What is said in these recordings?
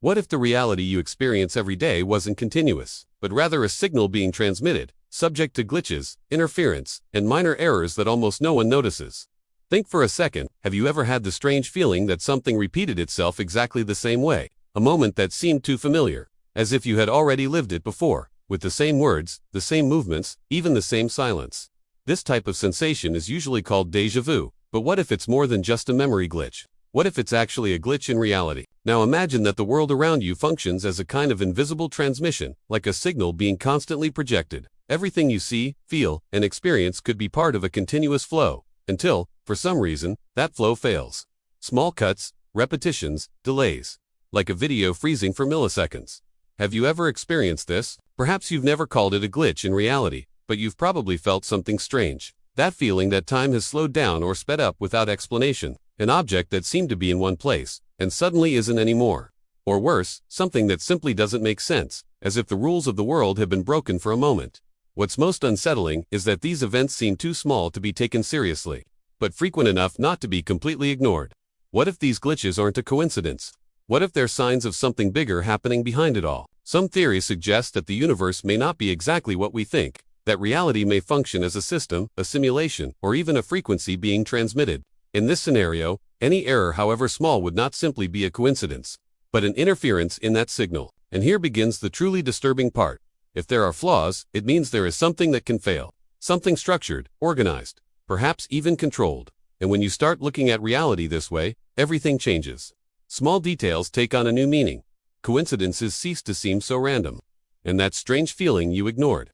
What if the reality you experience every day wasn't continuous, but rather a signal being transmitted, subject to glitches, interference, and minor errors that almost no one notices? Think for a second, have you ever had the strange feeling that something repeated itself exactly the same way? A moment that seemed too familiar, as if you had already lived it before, with the same words, the same movements, even the same silence. This type of sensation is usually called déjà vu, but what if it's more than just a memory glitch? What if it's actually a glitch in reality? Now imagine that the world around you functions as a kind of invisible transmission, like a signal being constantly projected. Everything you see, feel, and experience could be part of a continuous flow, until, for some reason, that flow fails. Small cuts, repetitions, delays. Like a video freezing for milliseconds. Have you ever experienced this? Perhaps you've never called it a glitch in reality, but you've probably felt something strange. That feeling that time has slowed down or sped up without explanation. An object that seemed to be in one place, and suddenly isn't anymore. Or worse, something that simply doesn't make sense, as if the rules of the world have been broken for a moment. What's most unsettling is that these events seem too small to be taken seriously, but frequent enough not to be completely ignored. What if these glitches aren't a coincidence? What if they're signs of something bigger happening behind it all? Some theories suggest that the universe may not be exactly what we think, that reality may function as a system, a simulation, or even a frequency being transmitted. In this scenario, any error, however small, would not simply be a coincidence, but an interference in that signal. And here begins the truly disturbing part. If there are flaws, it means there is something that can fail. Something structured, organized, perhaps even controlled. And when you start looking at reality this way, everything changes. Small details take on a new meaning. Coincidences cease to seem so random. And that strange feeling you ignored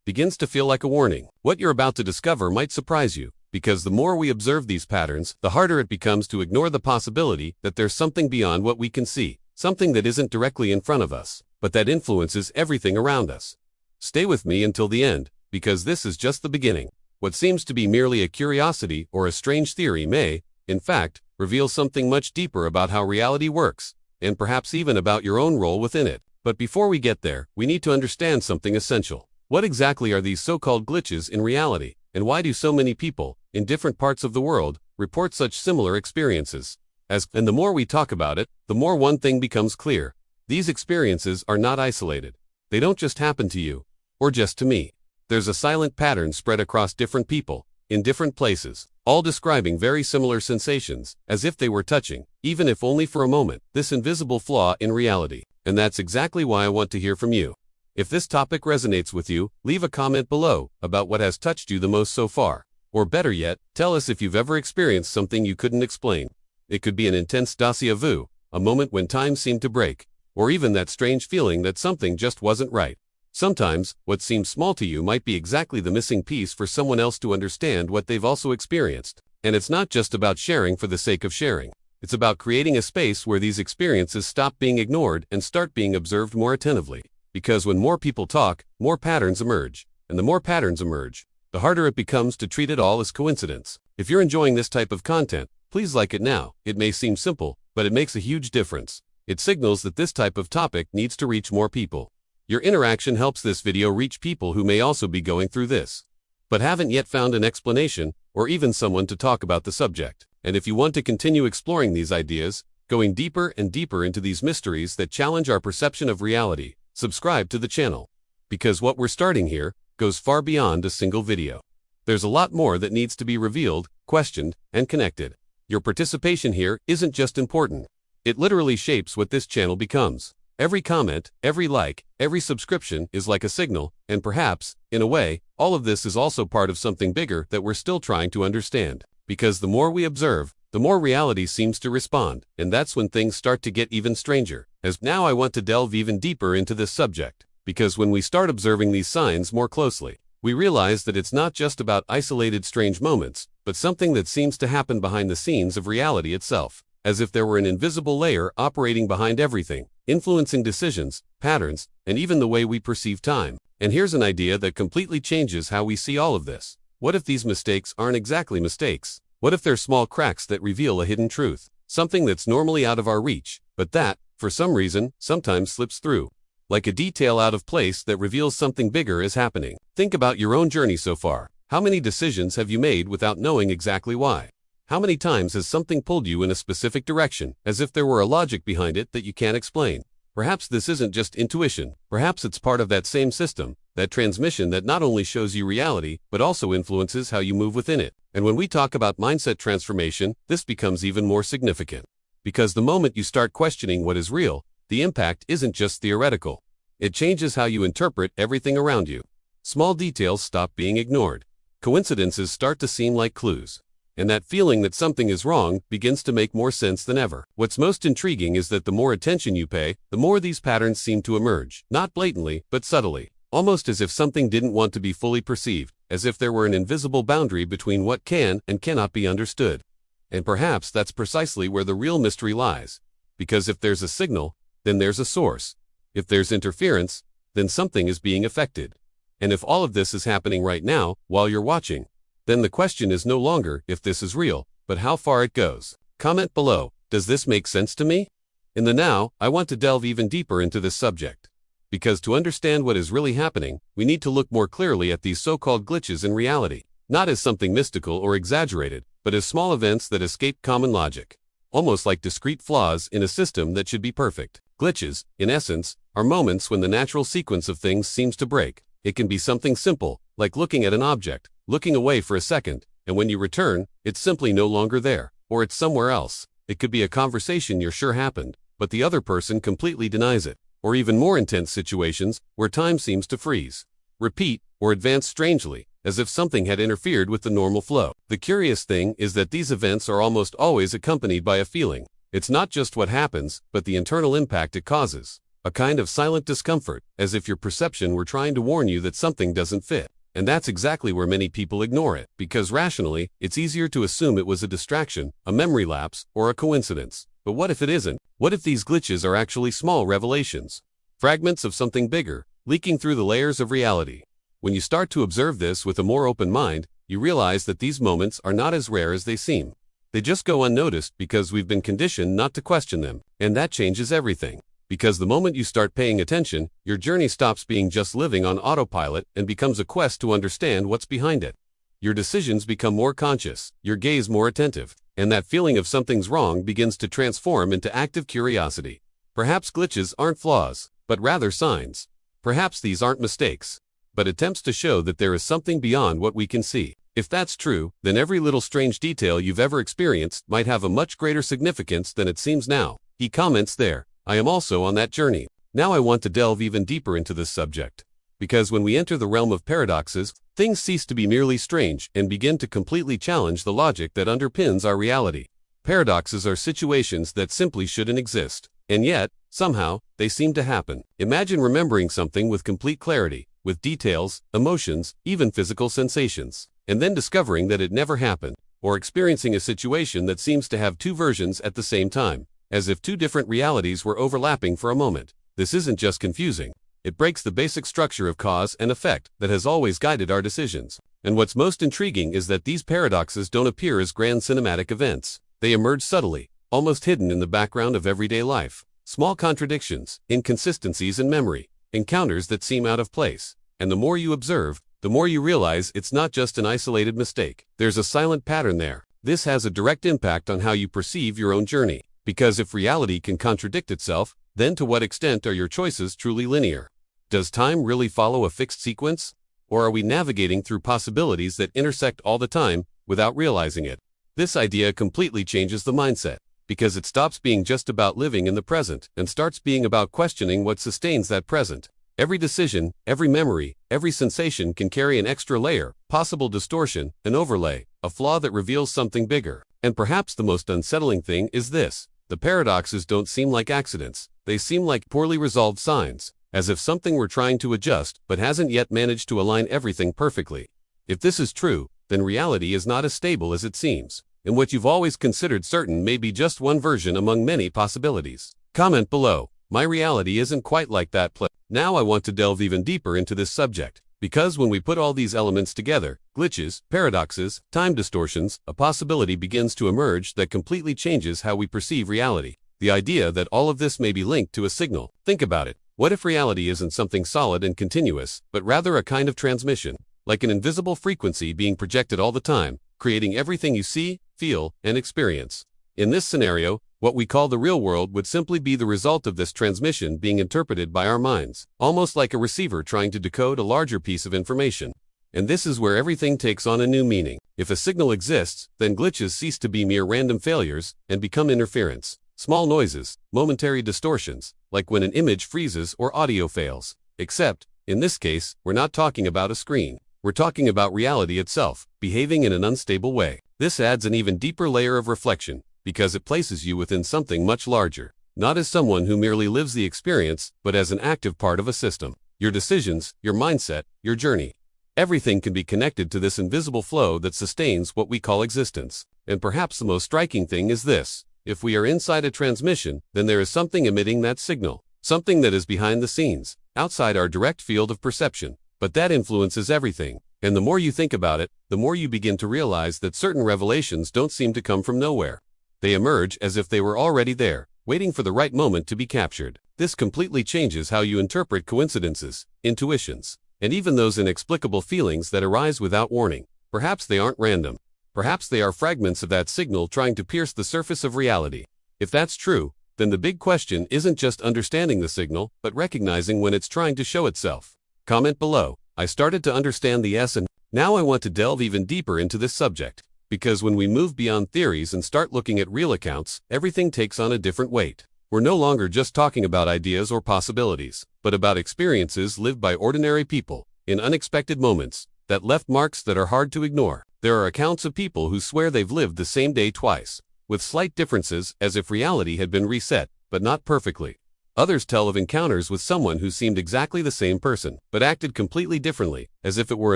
begins to feel like a warning. What you're about to discover might surprise you, because the more we observe these patterns, the harder it becomes to ignore the possibility that there's something beyond what we can see, something that isn't directly in front of us, but that influences everything around us. Stay with me until the end, because this is just the beginning. What seems to be merely a curiosity or a strange theory may, in fact, reveal something much deeper about how reality works, and perhaps even about your own role within it. But before we get there, we need to understand something essential. What exactly are these so-called glitches in reality, and why do so many people, in different parts of the world, report such similar experiences? And the more we talk about it, the more one thing becomes clear. These experiences are not isolated. They don't just happen to you, or just to me. There's a silent pattern spread across different people, in different places, all describing very similar sensations, as if they were touching, even if only for a moment, this invisible flaw in reality. And that's exactly why I want to hear from you. If this topic resonates with you, leave a comment below about what has touched you the most so far. Or better yet, tell us if you've ever experienced something you couldn't explain. It could be an intense déjà vu, a moment when time seemed to break, or even that strange feeling that something just wasn't right. Sometimes, what seems small to you might be exactly the missing piece for someone else to understand what they've also experienced. And it's not just about sharing for the sake of sharing. It's about creating a space where these experiences stop being ignored and start being observed more attentively. Because when more people talk, more patterns emerge. And the more patterns emerge, the harder it becomes to treat it all as coincidence. If you're enjoying this type of content, please like it now. It may seem simple, but it makes a huge difference. It signals that this type of topic needs to reach more people. Your interaction helps this video reach people who may also be going through this, but haven't yet found an explanation, or even someone to talk about the subject. And if you want to continue exploring these ideas, going deeper and deeper into these mysteries that challenge our perception of reality, subscribe to the channel. Because what we're starting here goes far beyond a single video. There's a lot more that needs to be revealed, questioned, and connected. Your participation here isn't just important. It literally shapes what this channel becomes. Every comment, every like, every subscription is like a signal, and perhaps, in a way, all of this is also part of something bigger that we're still trying to understand. Because the more we observe, the more reality seems to respond, and that's when things start to get even stranger. As now I want to delve even deeper into this subject, because when we start observing these signs more closely, we realize that it's not just about isolated strange moments, but something that seems to happen behind the scenes of reality itself, as if there were an invisible layer operating behind everything, influencing decisions, patterns, and even the way we perceive time. And here's an idea that completely changes how we see all of this. What if these mistakes aren't exactly mistakes? What if they're small cracks that reveal a hidden truth? Something that's normally out of our reach, but that, for some reason, sometimes slips through. Like a detail out of place that reveals something bigger is happening. Think about your own journey so far. How many decisions have you made without knowing exactly why? How many times has something pulled you in a specific direction, as if there were a logic behind it that you can't explain? Perhaps this isn't just intuition. Perhaps it's part of that same system, that transmission that not only shows you reality, but also influences how you move within it. And when we talk about mindset transformation, this becomes even more significant. Because the moment you start questioning what is real, the impact isn't just theoretical. It changes how you interpret everything around you. Small details stop being ignored. Coincidences start to seem like clues. And that feeling that something is wrong begins to make more sense than ever. What's most intriguing is that the more attention you pay, the more these patterns seem to emerge, not blatantly, but subtly, almost as if something didn't want to be fully perceived, as if there were an invisible boundary between what can and cannot be understood. And perhaps that's precisely where the real mystery lies. Because if there's a signal, then there's a source. If there's interference, then something is being affected. And if all of this is happening right now, while you're watching, then the question is no longer if this is real, but how far it goes. Comment below, does this make sense to me? In the now, I want to delve even deeper into this subject. Because to understand what is really happening, we need to look more clearly at these so-called glitches in reality, not as something mystical or exaggerated, but as small events that escape common logic. Almost like discrete flaws in a system that should be perfect. Glitches, in essence, are moments when the natural sequence of things seems to break. It can be something simple, like looking at an object, looking away for a second, and when you return, it's simply no longer there, or it's somewhere else. It could be a conversation you're sure happened, but the other person completely denies it, or even more intense situations where time seems to freeze, repeat, or advance strangely, as if something had interfered with the normal flow. The curious thing is that these events are almost always accompanied by a feeling. It's not just what happens, but the internal impact it causes. A kind of silent discomfort, as if your perception were trying to warn you that something doesn't fit. And that's exactly where many people ignore it, because rationally, it's easier to assume it was a distraction, a memory lapse, or a coincidence. But what if it isn't? What if these glitches are actually small revelations? Fragments of something bigger, leaking through the layers of reality. When you start to observe this with a more open mind, you realize that these moments are not as rare as they seem. They just go unnoticed because we've been conditioned not to question them, and that changes everything. Because the moment you start paying attention, your journey stops being just living on autopilot and becomes a quest to understand what's behind it. Your decisions become more conscious, your gaze more attentive, and that feeling of something's wrong begins to transform into active curiosity. Perhaps glitches aren't flaws, but rather signs. Perhaps these aren't mistakes, but attempts to show that there is something beyond what we can see. If that's true, then every little strange detail you've ever experienced might have a much greater significance than it seems now. He comments there, I am also on that journey. Now I want to delve even deeper into this subject. Because when we enter the realm of paradoxes, things cease to be merely strange and begin to completely challenge the logic that underpins our reality. Paradoxes are situations that simply shouldn't exist, and yet, somehow, they seem to happen. Imagine remembering something with complete clarity, with details, emotions, even physical sensations, and then discovering that it never happened, or experiencing a situation that seems to have two versions at the same time, as if two different realities were overlapping for a moment. This isn't just confusing. It breaks the basic structure of cause and effect that has always guided our decisions. And what's most intriguing is that these paradoxes don't appear as grand cinematic events. They emerge subtly, almost hidden in the background of everyday life. Small contradictions, inconsistencies in memory, encounters that seem out of place. And the more you observe, the more you realize it's not just an isolated mistake. There's a silent pattern there. This has a direct impact on how you perceive your own journey. Because if reality can contradict itself, then to what extent are your choices truly linear? Does time really follow a fixed sequence? Or are we navigating through possibilities that intersect all the time without realizing it? This idea completely changes the mindset, because it stops being just about living in the present and starts being about questioning what sustains that present. Every decision, every memory, every sensation can carry an extra layer, possible distortion, an overlay, a flaw that reveals something bigger. And perhaps the most unsettling thing is this. The paradoxes don't seem like accidents. They seem like poorly resolved signs, as if something were trying to adjust but hasn't yet managed to align everything perfectly. If this is true, then reality is not as stable as it seems, and what you've always considered certain may be just one version among many possibilities. Comment below, my reality isn't quite like that. Now I want to delve even deeper into this subject, because when we put all these elements together, glitches, paradoxes, time distortions, a possibility begins to emerge that completely changes how we perceive reality. The idea that all of this may be linked to a signal. Think about it. What if reality isn't something solid and continuous, but rather a kind of transmission, like an invisible frequency being projected all the time, creating everything you see, feel, and experience. In this scenario, what we call the real world would simply be the result of this transmission being interpreted by our minds, almost like a receiver trying to decode a larger piece of information. And this is where everything takes on a new meaning. If a signal exists, then glitches cease to be mere random failures and become interference. Small noises, momentary distortions, like when an image freezes or audio fails. Except, in this case, we're not talking about a screen. We're talking about reality itself, behaving in an unstable way. This adds an even deeper layer of reflection, because it places you within something much larger. Not as someone who merely lives the experience, but as an active part of a system. Your decisions, your mindset, your journey. Everything can be connected to this invisible flow that sustains what we call existence. And perhaps the most striking thing is this. If we are inside a transmission, then there is something emitting that signal. Something that is behind the scenes, outside our direct field of perception. But that influences everything. And the more you think about it, the more you begin to realize that certain revelations don't seem to come from nowhere. They emerge as if they were already there, waiting for the right moment to be captured. This completely changes how you interpret coincidences, intuitions, and even those inexplicable feelings that arise without warning. Perhaps they aren't random. Perhaps they are fragments of that signal trying to pierce the surface of reality. If that's true, then the big question isn't just understanding the signal, but recognizing when it's trying to show itself. Comment below. I started to understand the essence. Now I want to delve even deeper into this subject. Because when we move beyond theories and start looking at real accounts, everything takes on a different weight. We're no longer just talking about ideas or possibilities, but about experiences lived by ordinary people, in unexpected moments, that left marks that are hard to ignore. There are accounts of people who swear they've lived the same day twice, with slight differences as if reality had been reset, but not perfectly. Others tell of encounters with someone who seemed exactly the same person, but acted completely differently, as if it were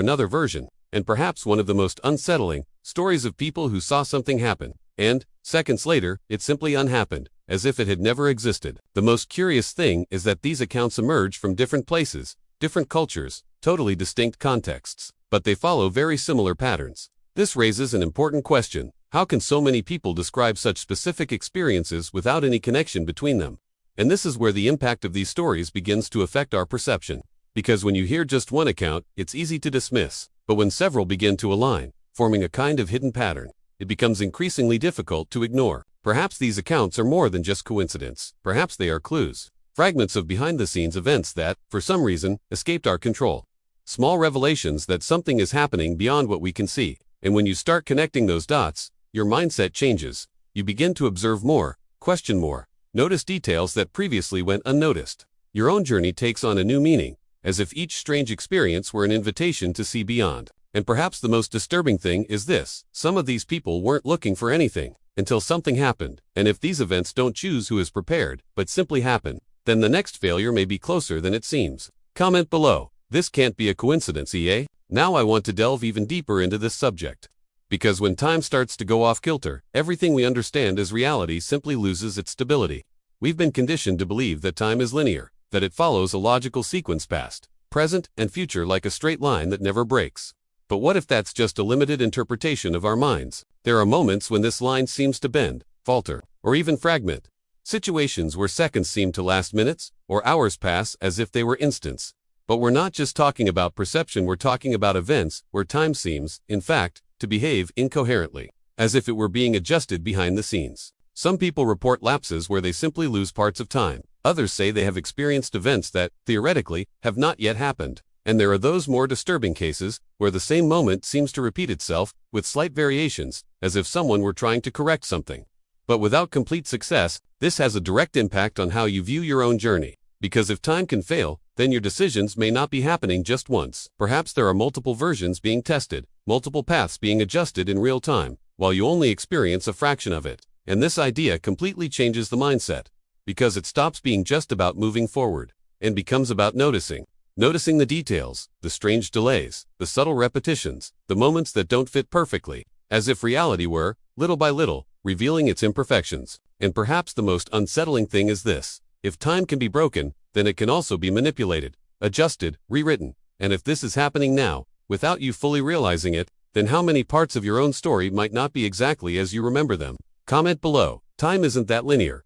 another version. And perhaps one of the most unsettling, stories of people who saw something happen, and, seconds later, it simply unhappened, as if it had never existed. The most curious thing is that these accounts emerge from different places, different cultures, totally distinct contexts, but they follow very similar patterns. This raises an important question. How can so many people describe such specific experiences without any connection between them? And this is where the impact of these stories begins to affect our perception. Because when you hear just one account, it's easy to dismiss. But when several begin to align, forming a kind of hidden pattern, it becomes increasingly difficult to ignore. Perhaps these accounts are more than just coincidence. Perhaps they are clues. Fragments of behind-the-scenes events that, for some reason, escaped our control. Small revelations that something is happening beyond what we can see. And when you start connecting those dots, your mindset changes. You begin to observe more, question more, notice details that previously went unnoticed. Your own journey takes on a new meaning, as if each strange experience were an invitation to see beyond. And perhaps the most disturbing thing is this. Some of these people weren't looking for anything, until something happened. And if these events don't choose who is prepared, but simply happen, then the next failure may be closer than it seems. Comment below. This can't be a coincidence, eh? Now I want to delve even deeper into this subject. Because when time starts to go off kilter, everything we understand as reality simply loses its stability. We've been conditioned to believe that time is linear, that it follows a logical sequence past, present, and future like a straight line that never breaks. But what if that's just a limited interpretation of our minds? There are moments when this line seems to bend, falter, or even fragment. Situations where seconds seem to last minutes, or hours pass as if they were instants. But we're not just talking about perception, we're talking about events where time seems, in fact, to behave incoherently, as if it were being adjusted behind the scenes. Some people report lapses where they simply lose parts of time. Others say they have experienced events that, theoretically, have not yet happened. And there are those more disturbing cases, where the same moment seems to repeat itself, with slight variations, as if someone were trying to correct something. But without complete success, this has a direct impact on how you view your own journey. Because if time can fail, then your decisions may not be happening just once. Perhaps there are multiple versions being tested, multiple paths being adjusted in real time, while you only experience a fraction of it. And this idea completely changes the mindset, because it stops being just about moving forward, and becomes about noticing. Noticing the details, the strange delays, the subtle repetitions, the moments that don't fit perfectly, as if reality were, little by little, revealing its imperfections. And perhaps the most unsettling thing is this. If time can be broken, then it can also be manipulated, adjusted, rewritten. And if this is happening now, without you fully realizing it, then how many parts of your own story might not be exactly as you remember them? Comment below. Time isn't that linear.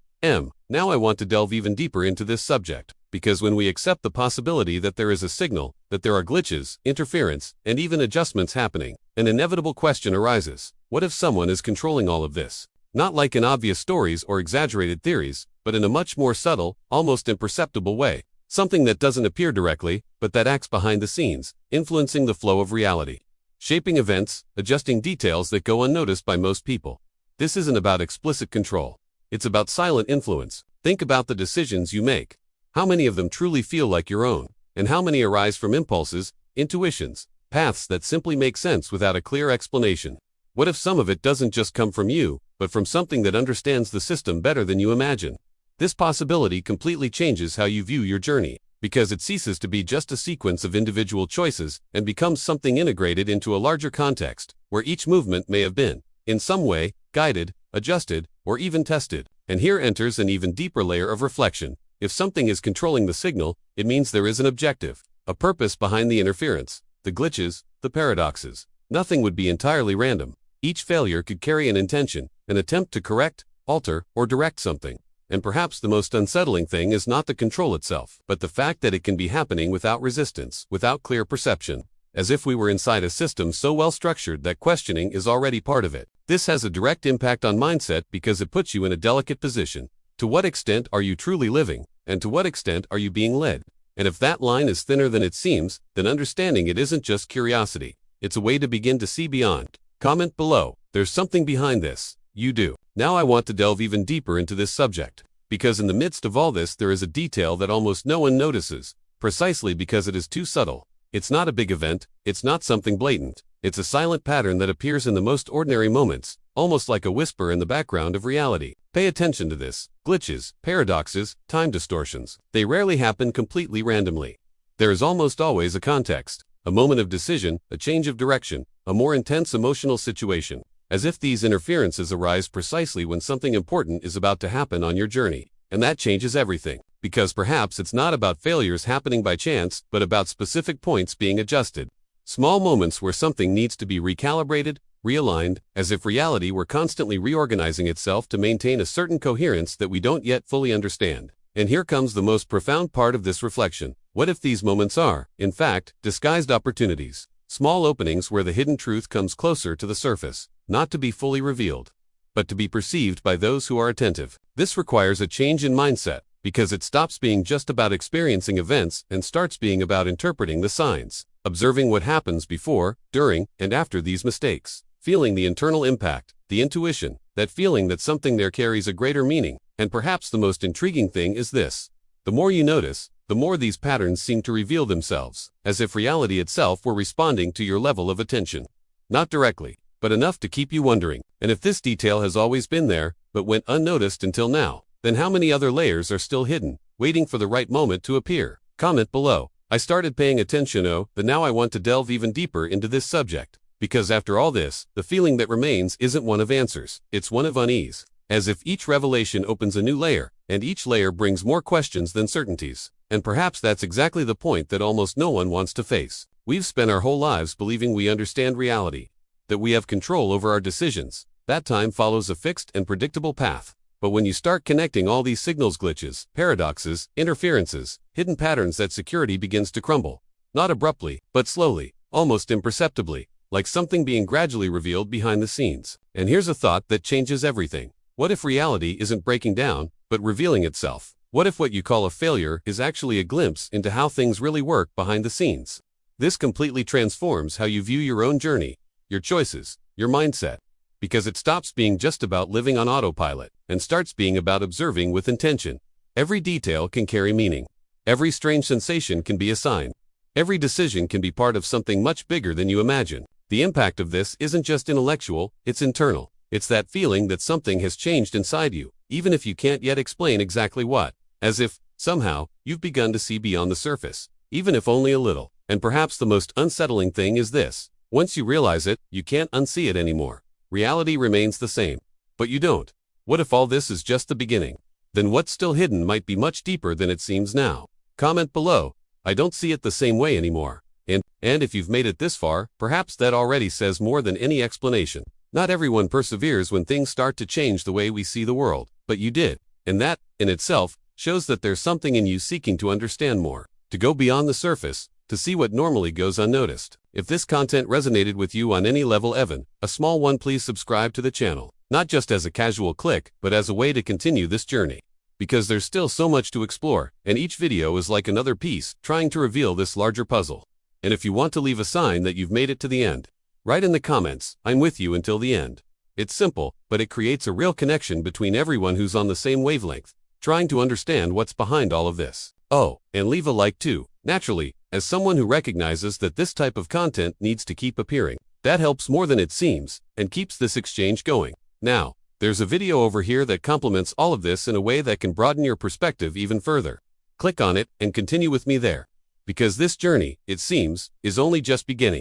Now I want to delve even deeper into this subject, because when we accept the possibility that there is a signal, that there are glitches, interference, and even adjustments happening, an inevitable question arises. What if someone is controlling all of this? Not like in obvious stories or exaggerated theories, but in a much more subtle, almost imperceptible way. Something that doesn't appear directly, but that acts behind the scenes, influencing the flow of reality. Shaping events, adjusting details that go unnoticed by most people. This isn't about explicit control. It's about silent influence. Think about the decisions you make. How many of them truly feel like your own? And how many arise from impulses, intuitions, paths that simply make sense without a clear explanation? What if some of it doesn't just come from you, but from something that understands the system better than you imagine? This possibility completely changes how you view your journey, because it ceases to be just a sequence of individual choices and becomes something integrated into a larger context, where each movement may have been, in some way, guided, adjusted, or even tested. And here enters an even deeper layer of reflection. If something is controlling the signal, it means there is an objective, a purpose behind the interference, the glitches, the paradoxes. Nothing would be entirely random. Each failure could carry an intention, an attempt to correct, alter, or direct something. And perhaps the most unsettling thing is not the control itself, but the fact that it can be happening without resistance, without clear perception, as if we were inside a system so well structured that questioning is already part of it. This has a direct impact on mindset because it puts you in a delicate position. To what extent are you truly living, and to what extent are you being led? And if that line is thinner than it seems, then understanding it isn't just curiosity. It's a way to begin to see beyond. Comment below. There's something behind this. You do. Now I want to delve even deeper into this subject, because in the midst of all this there is a detail that almost no one notices, precisely because it is too subtle. It's not a big event, it's not something blatant. It's a silent pattern that appears in the most ordinary moments, almost like a whisper in the background of reality. Pay attention to this. Glitches, paradoxes, time distortions. They rarely happen completely randomly. There is almost always a context, a moment of decision, a change of direction, a more intense emotional situation, as if these interferences arise precisely when something important is about to happen on your journey. And that changes everything, because perhaps it's not about failures happening by chance, but about specific points being adjusted. Small moments where something needs to be recalibrated, realigned, as if reality were constantly reorganizing itself to maintain a certain coherence that we don't yet fully understand. And here comes the most profound part of this reflection. What if these moments are, in fact, disguised opportunities? Small openings where the hidden truth comes closer to the surface, not to be fully revealed, but to be perceived by those who are attentive. This requires a change in mindset, because it stops being just about experiencing events and starts being about interpreting the signs, observing what happens before, during, and after these mistakes, feeling the internal impact, the intuition, that feeling that something there carries a greater meaning. And perhaps the most intriguing thing is this. The more you notice, the more these patterns seem to reveal themselves, as if reality itself were responding to your level of attention. Not directly, but enough to keep you wondering. And if this detail has always been there, but went unnoticed until now, then how many other layers are still hidden, waiting for the right moment to appear? Comment below. I started paying attention, but now I want to delve even deeper into this subject. Because after all this, the feeling that remains isn't one of answers, it's one of unease. As if each revelation opens a new layer, and each layer brings more questions than certainties. And perhaps that's exactly the point that almost no one wants to face. We've spent our whole lives believing we understand reality, that we have control over our decisions. That time follows a fixed and predictable path. But when you start connecting all these signals, glitches, paradoxes, interferences, hidden patterns, that security begins to crumble. Not abruptly, but slowly, almost imperceptibly, like something being gradually revealed behind the scenes. And here's a thought that changes everything. What if reality isn't breaking down, but revealing itself? What if what you call a failure is actually a glimpse into how things really work behind the scenes? This completely transforms how you view your own journey, your choices, your mindset, because it stops being just about living on autopilot and starts being about observing with intention. Every detail can carry meaning. Every strange sensation can be a sign. Every decision can be part of something much bigger than you imagine. The impact of this isn't just intellectual, it's internal. It's that feeling that something has changed inside you, even if you can't yet explain exactly what. As if, somehow, you've begun to see beyond the surface, even if only a little. And perhaps the most unsettling thing is this. Once you realize it, you can't unsee it anymore. Reality remains the same. But you don't. What if all this is just the beginning? Then what's still hidden might be much deeper than it seems now. Comment below. I don't see it the same way anymore. And if you've made it this far, perhaps that already says more than any explanation. Not everyone perseveres when things start to change the way we see the world, but you did. And that, in itself, shows that there's something in you seeking to understand more, to go beyond the surface, to see what normally goes unnoticed. If this content resonated with you on any level, a small one, please subscribe to the channel, not just as a casual click, but as a way to continue this journey. Because there's still so much to explore, and each video is like another piece trying to reveal this larger puzzle. And if you want to leave a sign that you've made it to the end, write in the comments, "I'm with you until the end." It's simple, but it creates a real connection between everyone who's on the same wavelength, trying to understand what's behind all of this. Oh, and leave a like too, naturally, as someone who recognizes that this type of content needs to keep appearing. That helps more than it seems, and keeps this exchange going. Now, there's a video over here that complements all of this in a way that can broaden your perspective even further. Click on it and continue with me there. Because this journey, it seems, is only just beginning.